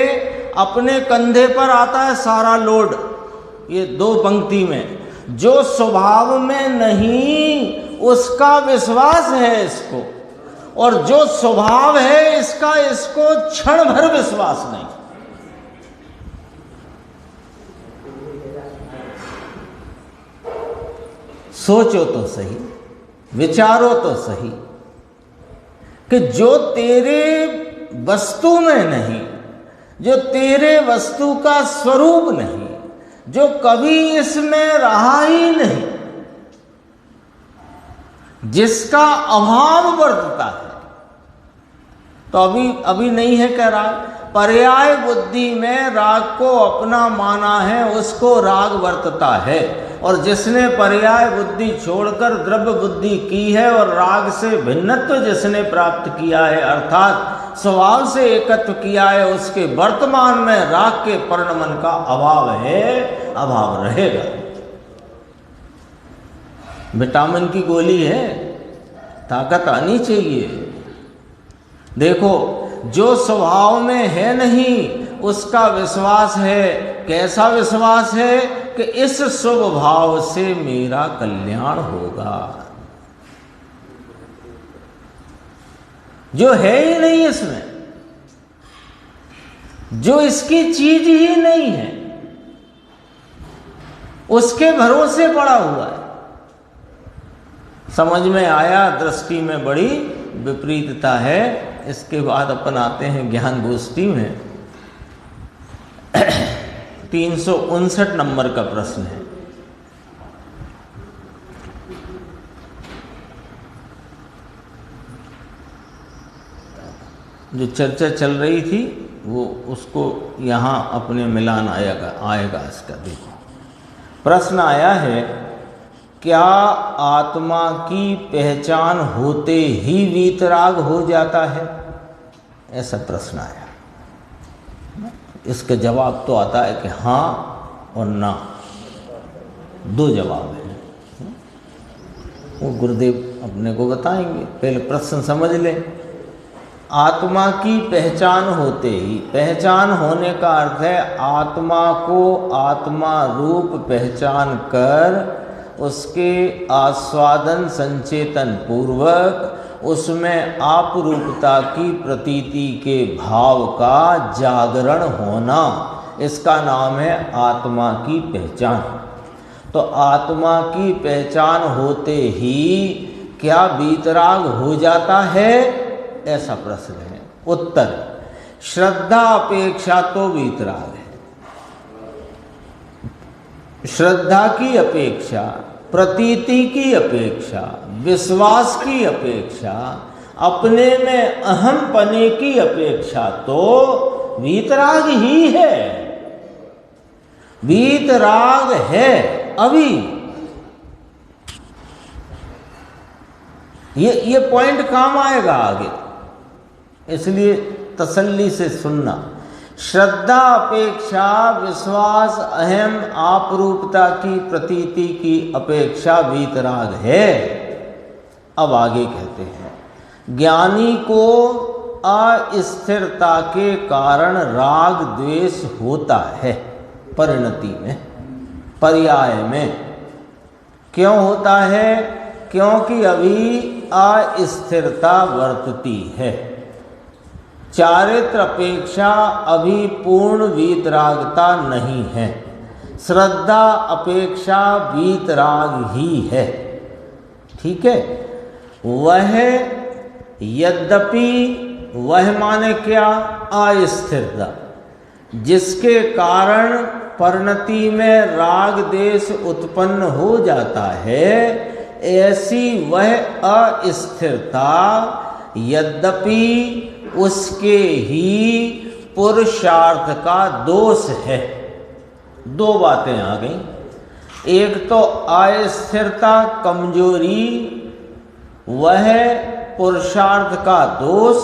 अपने कंधे पर आता है सारा लोड, ये 2 पंक्ति में। जो स्वभाव में नहीं उसका विश्वास है इसको, और जो स्वभाव है इसका, इसको क्षण भर विश्वास नहीं। सोचो तो सही, विचारो तो सही, कि जो तेरे वस्तु में नहीं, जो तेरे वस्तु का स्वरूप नहीं, जो कभी इसमें रहा ही नहीं, जिसका अभाव वर्तता है, तो अभी नहीं है क्या राग? पर्याय बुद्धि में राग को अपना माना है, उसको राग वर्तता है। और जिसने पर्याय बुद्धि छोड़कर द्रव्य बुद्धि की है और राग से भिन्नत्व जिसने प्राप्त किया है, अर्थात स्वभाव से एकत्व किया है, उसके वर्तमान में राग के परिणमन का अभाव है, अभाव रहेगा। विटामिन की गोली है, ताकत आनी चाहिए। देखो, जो स्वभाव में है नहीं उसका विश्वास है। कैसा विश्वास है? कि इस शुभ भाव से मेरा कल्याण होगा। जो है ही नहीं इसमें, जो इसकी चीज ही नहीं है, उसके भरोसे पड़ा हुआ है। समझ में आया? दृष्टि में बड़ी विपरीतता है। इसके बाद अपन आते हैं ज्ञान गोष्ठी में। 359 नंबर का प्रश्न है। जो चर्चा चल रही थी वो, उसको यहाँ अपने मिलान आएगा इसका। देखो, प्रश्न आया है, क्या आत्मा की पहचान होते ही वीतराग हो जाता है? ऐसा प्रश्न आया। इसका जवाब तो आता है कि हाँ और ना, 2 जवाब हैं। वो गुरुदेव अपने को बताएंगे। पहले प्रश्न समझ लें। आत्मा की पहचान होते ही, पहचान होने का अर्थ है आत्मा को आत्मा रूप पहचान कर उसके आस्वादन संचेतन पूर्वक उसमें आपरूपता की प्रतीति के भाव का जागरण होना, इसका नाम है आत्मा की पहचान। तो आत्मा की पहचान होते ही क्या वीतराग हो जाता है? ऐसा प्रश्न है। उत्तर, श्रद्धा अपेक्षा तो वीतराग है। श्रद्धा की अपेक्षा प्रतीति की अपेक्षा, विश्वास की अपेक्षा, अपने में अहम पने की अपेक्षा तो वीतराग ही है। वीतराग है अभी। ये पॉइंट काम आएगा आगे, इसलिए तसल्ली से सुनना। श्रद्धा अपेक्षा विश्वास अहम आपरूपता की प्रतीति की अपेक्षा वीतराग है। अब आगे कहते हैं, ज्ञानी को अस्थिरता के कारण राग द्वेष होता है परिणति में, पर्याय में। क्यों होता है? क्योंकि अभी अस्थिरता वर्तती है। चारित्र अपेक्षा अभी पूर्ण वीतरागता नहीं है। श्रद्धा अपेक्षा वीतराग ही है। ठीक है। वह यद्यपि, वह माने क्या? अस्थिरता, जिसके कारण परिणति में राग देश उत्पन्न हो जाता है, ऐसी वह अस्थिरता यद्यपि उसके ही पुरुषार्थ का दोष है। दो बातें आ गई। एक तो अस्थिरता कमजोरी, वह पुरुषार्थ का दोष,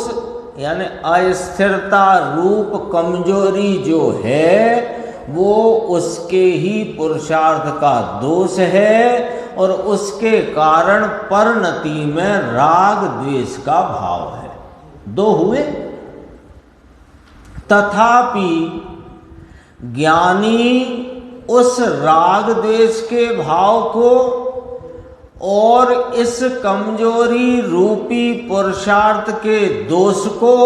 यानी अस्थिरता रूप कमजोरी जो है वो उसके ही पुरुषार्थ का दोष है, और उसके कारण परिणति में राग द्वेष का भाव है। दो हुए। तथापि ज्ञानी उस राग द्वेष के भाव को और इस कमजोरी रूपी पुरुषार्थ के दोष को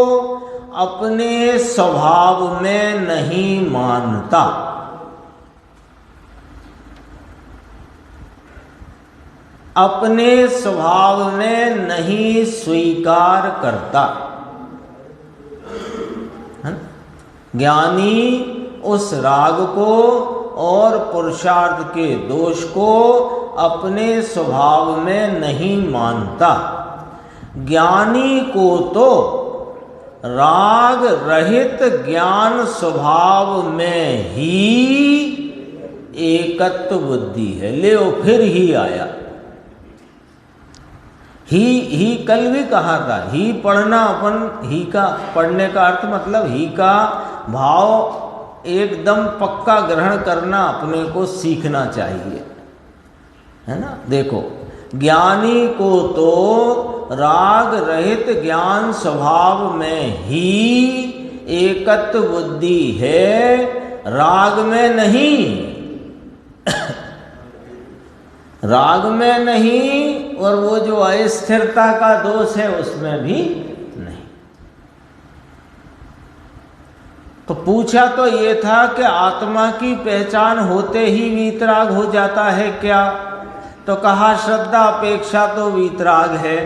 अपने स्वभाव में नहीं मानता। अपने स्वभाव में नहीं स्वीकार करता। ज्ञानी उस राग को और पुरुषार्थ के दोष को अपने स्वभाव में नहीं मानता। ज्ञानी को तो राग रहित ज्ञान स्वभाव में ही एकत्व बुद्धि है। ले फिर ही आया। ही कल भी कहा था। ही पढ़ना, अपन ही का पढ़ने का अर्थ मतलब ही का भाव एकदम पक्का ग्रहण करना अपने को सीखना चाहिए, है ना। देखो, ज्ञानी को तो राग रहित ज्ञान स्वभाव में ही एकत्व बुद्धि है, राग में नहीं। राग में नहीं, और वो जो अस्थिरता का दोष है उसमें भी नहीं। तो पूछा तो ये था कि आत्मा की पहचान होते ही वीतराग हो जाता है क्या? तो कहा श्रद्धा अपेक्षा तो वीतराग है।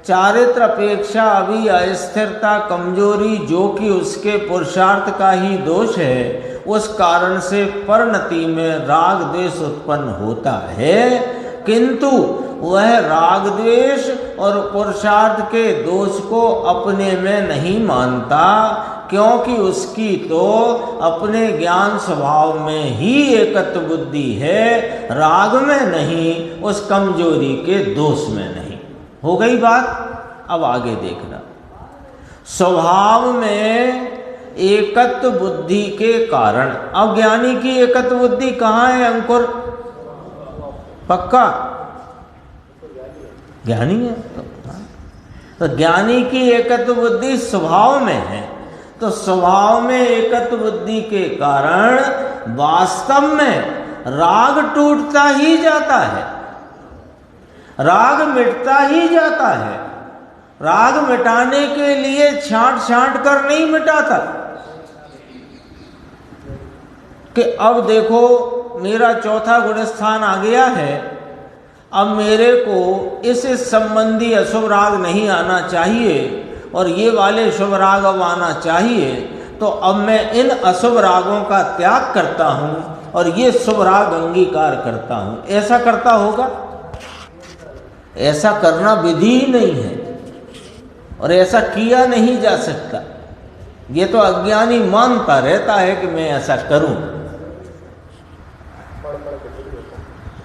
चारित्र अपेक्षा अभी अस्थिरता कमजोरी जो कि उसके पुरुषार्थ का ही दोष है, उस कारण से परिणति में राग द्वेष उत्पन्न होता है, किंतु वह राग द्वेष और पुरुषार्थ के दोष को अपने में नहीं मानता, क्योंकि उसकी तो अपने ज्ञान स्वभाव में ही एकत्व बुद्धि है, राग में नहीं, उस कमजोरी के दोष में नहीं। हो गई बात। अब आगे देखना। स्वभाव में एकत्व बुद्धि के कारण, अब ज्ञानी की एकत्व बुद्धि कहाँ है अंकुर? पक्का ज्ञानी है। तो ज्ञानी की एकत्व बुद्धि स्वभाव में है। तो स्वभाव में एकत्व बुद्धि के कारण वास्तव में राग टूटता ही जाता है, राग मिटता ही जाता है। राग मिटाने के लिए छांट छांट कर नहीं मिटाता कि अब देखो मेरा चौथा गुण स्थान आ गया है, अब मेरे को इस संबंधी अशुभ राग नहीं आना चाहिए और ये वाले शुभ राग अब आना चाहिए, तो अब मैं इन अशुभ रागों का त्याग करता हूँ और ये शुभ राग अंगीकार करता हूँ, ऐसा करता होगा? ऐसा करना विधि ही नहीं है और ऐसा किया नहीं जा सकता। ये तो अज्ञानी मानता रहता है कि मैं ऐसा करूं।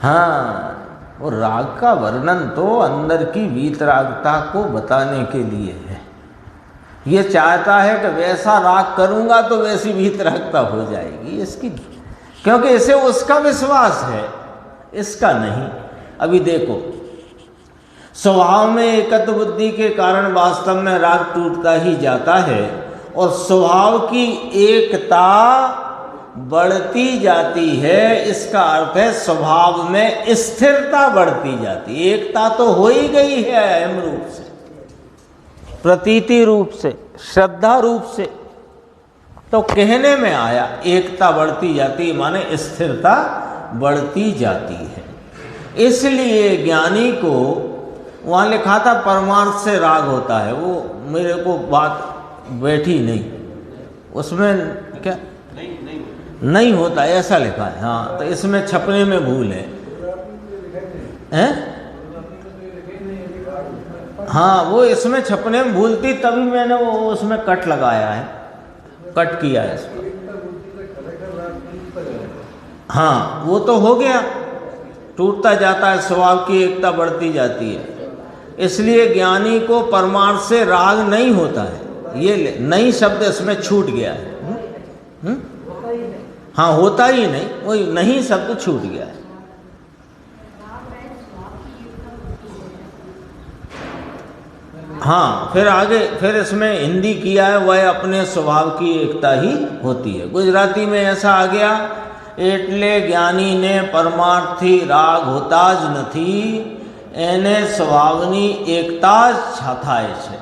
हाँ, वो राग का वर्णन तो अंदर की वीतरागता को बताने के लिए है। ये चाहता है कि वैसा राग करूंगा तो वैसी वीतरागता हो जाएगी इसकी, क्योंकि इसे उसका विश्वास है, इसका नहीं। अभी देखो, स्वभाव में एकत्व बुद्धि के कारण वास्तव में राग टूटता ही जाता है और स्वभाव की एकता बढ़ती जाती है। इसका अर्थ है स्वभाव में स्थिरता बढ़ती जाती है। एकता तो हो ही गई है अहम रूप से, प्रतीति रूप से, श्रद्धा रूप से, तो कहने में आया एकता बढ़ती जाती माने स्थिरता बढ़ती जाती है। इसलिए ज्ञानी को वहाँ लिखा था परमार्थ से राग होता है, वो मेरे को बात बैठी नहीं, उसमें क्या नहीं होता ऐसा लिखा है। हाँ, तो इसमें छपने में भूल है, हैं? हाँ, वो इसमें छपने में भूल थी, तभी मैंने वो उसमें कट लगाया है, कट किया है इसमें। हाँ, वो तो हो गया, टूटता जाता है, स्वभाव की एकता बढ़ती जाती है। इसलिए ज्ञानी को परमार्थ से राग नहीं होता है। ये नहीं शब्द इसमें छूट गया है। हाँ, होता ही नहीं, वही नहीं शब्द छूट गया है। हाँ, फिर आगे फिर इसमें हिंदी किया है, वह अपने स्वभाव की एकता ही होती है। गुजराती में ऐसा आ गया, एटले ज्ञानी ने परमार्थी राग होता ज नहीं, एने स्वभावनी एकता જ થાય છે।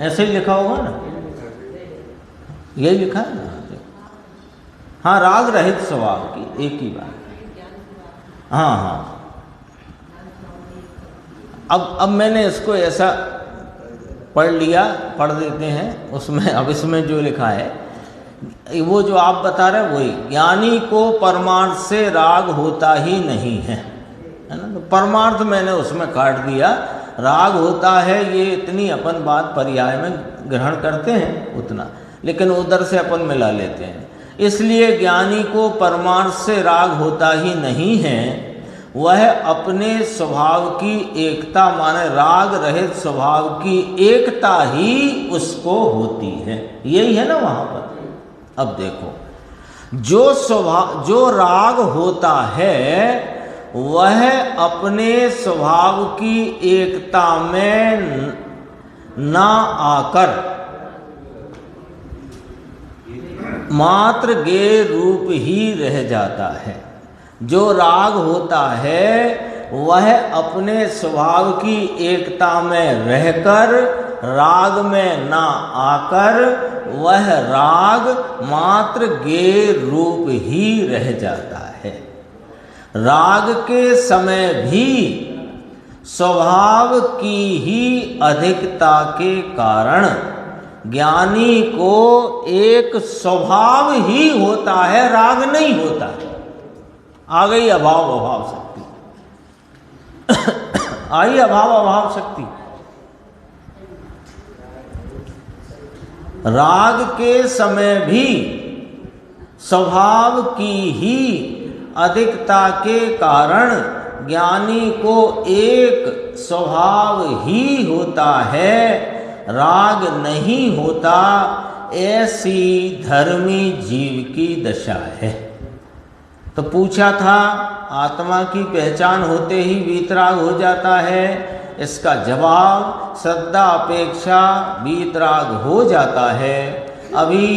ऐसे ही लिखा होगा ना, यही लिखा है ना। हाँ, राग रहित स्वभाव की एक ही बात। हाँ हाँ, अब मैंने इसको ऐसा पढ़ लिया, पढ़ देते हैं उसमें। अब इसमें जो लिखा है वो जो आप बता रहे वही, ज्ञानी को परमार्थ से राग होता ही नहीं है ना। तो परमार्थ मैंने उसमें काट दिया, राग होता है ये इतनी अपन बात पर्याय में ग्रहण करते हैं उतना, लेकिन उधर से अपन मिला लेते हैं। इसलिए ज्ञानी को परमार्थ से राग होता ही नहीं है, वह अपने स्वभाव की एकता माने राग रहित स्वभाव की एकता ही उसको होती है। यही है ना वहाँ पर। अब देखो, जो राग होता है वह अपने स्वभाव की एकता में ना आकर मात्र गेय रूप ही रह जाता है। जो राग होता है वह अपने स्वभाव की एकता में रहकर राग में ना आकर वह राग मात्र गेय रूप ही रह जाता है। राग के समय भी स्वभाव की ही अधिकता के कारण ज्ञानी को एक स्वभाव ही होता है, राग नहीं होता है। आ गई अभाव अभाव शक्ति, आई अभाव अभाव शक्ति। राग के समय भी स्वभाव की ही अधिकता के कारण ज्ञानी को एक स्वभाव ही होता है, राग नहीं होता। ऐसी धर्मी जीव की दशा है। तो पूछा था आत्मा की पहचान होते ही वीतराग हो जाता है। इसका जवाब श्रद्धा अपेक्षा वीतराग हो जाता है। अभी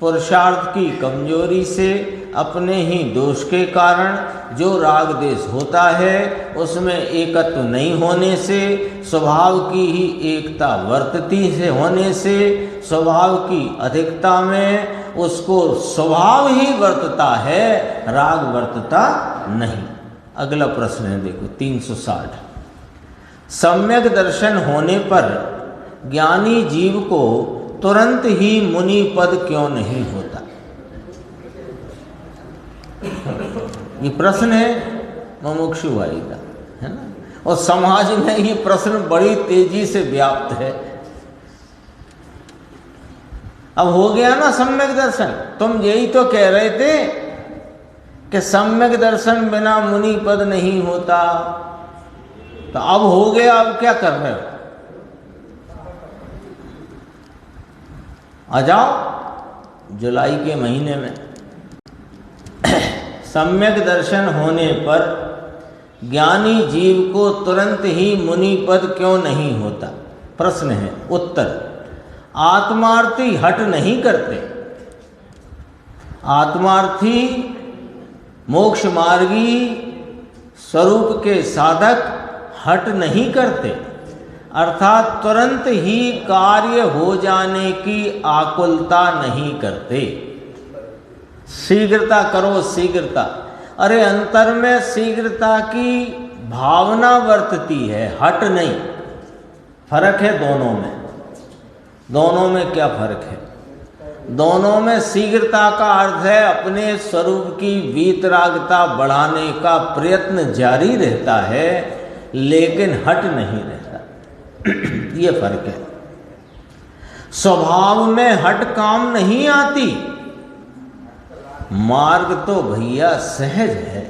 पुरुषार्थ की कमजोरी से अपने ही दोष के कारण जो राग देश होता है उसमें एकत्व नहीं होने से, स्वभाव की ही एकता वर्तती से होने से, स्वभाव की अधिकता में उसको स्वभाव ही वर्तता है, राग वर्तता नहीं। अगला प्रश्न है देखो 360। सम्यक दर्शन होने पर ज्ञानी जीव को तुरंत ही मुनि पद क्यों नहीं होता? ये प्रश्न है मुमुक्षु भाई का, है ना। और समाज में ये प्रश्न बड़ी तेजी से व्याप्त है। अब हो गया ना सम्यक दर्शन। तुम यही तो कह रहे थे कि सम्यक दर्शन बिना मुनि पद नहीं होता, तो अब हो गया, अब क्या कर रहे हो? आ जाओ जुलाई के महीने में। सम्यक दर्शन होने पर ज्ञानी जीव को तुरंत ही मुनि पद क्यों नहीं होता? प्रश्न है। उत्तर, आत्मार्थी हट नहीं करते। आत्मार्थी मोक्ष मार्गी स्वरूप के साधक हट नहीं करते, अर्थात तुरंत ही कार्य हो जाने की आकुलता नहीं करते। शीघ्रता करो, शीघ्रता। अरे अंतर में शीघ्रता की भावना वर्तती है, हट नहीं। फर्क है दोनों में। दोनों में क्या फर्क है? दोनों में शीघ्रता का अर्थ है अपने स्वरूप की वीतरागता बढ़ाने का प्रयत्न जारी रहता है, लेकिन हट नहीं रहता। ये फर्क है। स्वभाव में हट काम नहीं आती। मार्ग तो भैया सहज है।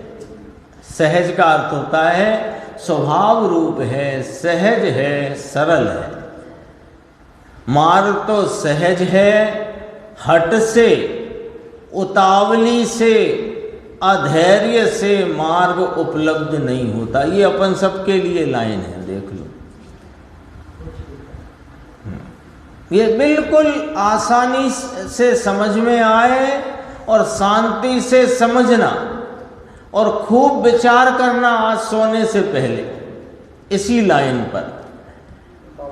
सहज का अर्थ होता है स्वभाव रूप है, सहज है, सरल है। मार्ग तो सहज है। हट से, उतावली से, अधैर्य से मार्ग उपलब्ध नहीं होता। ये अपन सबके लिए लाइन है, देख लो। ये बिल्कुल आसानी से समझ में आए और शांति से समझना और खूब विचार करना आज सोने से पहले इसी लाइन पर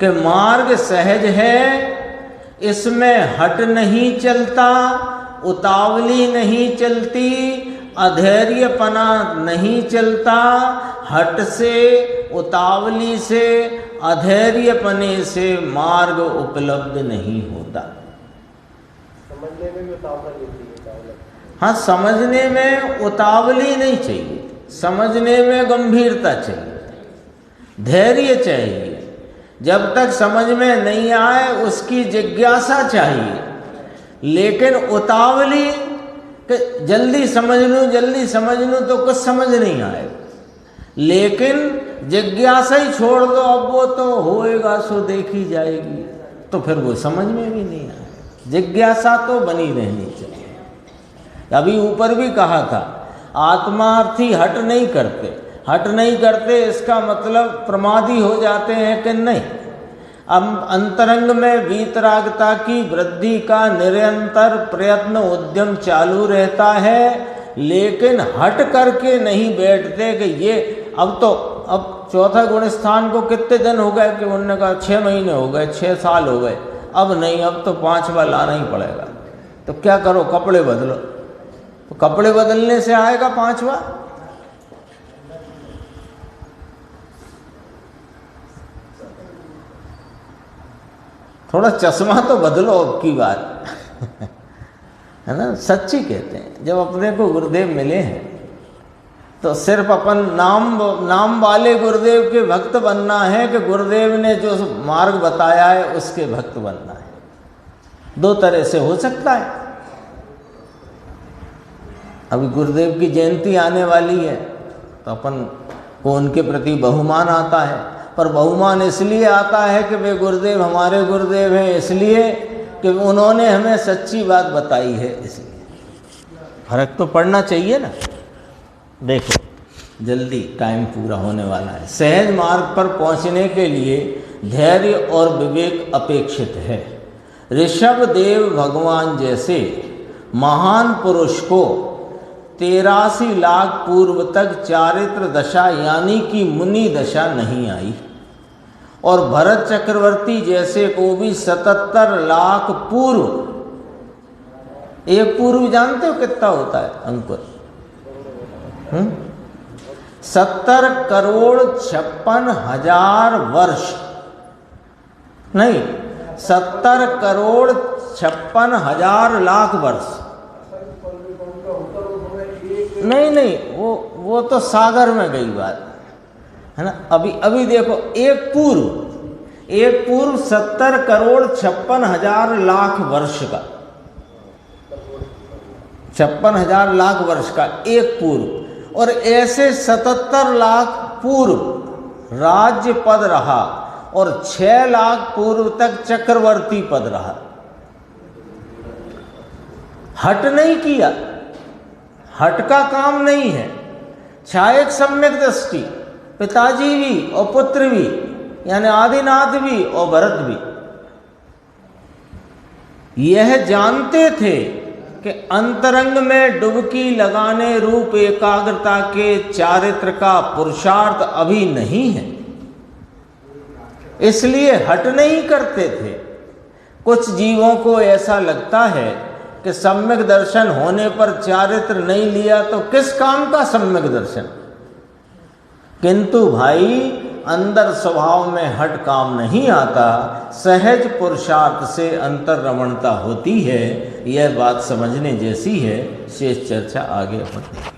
कि मार्ग सहज है, इसमें हट नहीं चलता, उतावली नहीं चलती, अधैर्यपना नहीं चलता। हट से, उतावली से, अधैर्यपने से मार्ग उपलब्ध नहीं होता। समझने में भी उतावली नहीं चाहिए। हाँ, समझने में उतावली नहीं चाहिए, समझने में गंभीरता चाहिए, धैर्य चाहिए। जब तक समझ में नहीं आए उसकी जिज्ञासा चाहिए, लेकिन उतावली कि जल्दी समझ लूँ तो कुछ समझ नहीं आएगा। लेकिन जिज्ञासा ही छोड़ दो, अब वो तो होएगा सो देखी जाएगी, तो फिर वो समझ में भी नहीं आएगा। जिज्ञासा तो बनी रहनी चाहिए। अभी ऊपर भी कहा था आत्मार्थी हट नहीं करते। हट नहीं करते इसका मतलब प्रमादी हो जाते हैं कि नहीं। अब अंतरंग में वीतरागता की वृद्धि का निरंतर प्रयत्न उद्यम चालू रहता है, लेकिन हट करके नहीं बैठते कि ये अब चौथा गुण स्थान को कितने दिन हो गए कि उन्होंने कहा 6 महीने हो गए, 6 साल हो गए, अब नहीं, अब तो 5वां लाना ही पड़ेगा। तो क्या करो? कपड़े बदलो। तो कपड़े बदलने से आएगा 5वां? थोड़ा चश्मा तो बदलो अब की बात है ना। सच्ची कहते हैं, जब अपने को गुरुदेव मिले हैं तो सिर्फ अपन नाम वाले गुरुदेव के भक्त बनना है कि गुरुदेव ने जो मार्ग बताया है उसके भक्त बनना है। 2 तरह से हो सकता है। अभी गुरुदेव की जयंती आने वाली है तो अपन को उनके प्रति बहुमान आता है, पर बहुमान इसलिए आता है कि वे गुरुदेव हमारे गुरुदेव हैं, इसलिए कि उन्होंने हमें सच्ची बात बताई है, इसलिए फर्क तो पड़ना चाहिए ना। देखो जल्दी टाइम पूरा होने वाला है। सहज मार्ग पर पहुंचने के लिए धैर्य और विवेक अपेक्षित है। ऋषभ देव भगवान जैसे महान पुरुष को 83 लाख पूर्व तक चारित्र दशा यानी कि मुनि दशा नहीं आई, और भरत चक्रवर्ती जैसे को भी 77 लाख पूर्व। एक पूर्व जानते हो कितना होता है अंकुर? 70 करोड़ 56 हजार वर्ष नहीं, 70 करोड़ 56 हजार लाख वर्ष। नहीं नहीं, वो तो सागर में गई बात है ना। अभी देखो, एक पूर्व 70 करोड़ 56,000 लाख वर्ष का, 56,000 लाख वर्ष का एक पूर्व, और ऐसे 77 लाख पूर्व राज्य पद रहा और 6 लाख पूर्व तक चक्रवर्ती पद रहा। हट नहीं किया, हट का काम नहीं है। छायक सम्यक दृष्टि, पिताजी भी और पुत्र भी, यानी आदिनाथ भी और भरत भी यह जानते थे कि अंतरंग में डुबकी लगाने रूप एकाग्रता के चारित्र का पुरुषार्थ अभी नहीं है, इसलिए हट नहीं करते थे। कुछ जीवों को ऐसा लगता है कि सम्यक दर्शन होने पर चारित्र नहीं लिया तो किस काम का सम्यक दर्शन। किंतु भाई, अंदर स्वभाव में हट काम नहीं आता, सहज पुरुषार्थ से अंतर्रमणता होती है। यह बात समझने जैसी है। शेष चर्चा आगे होती है।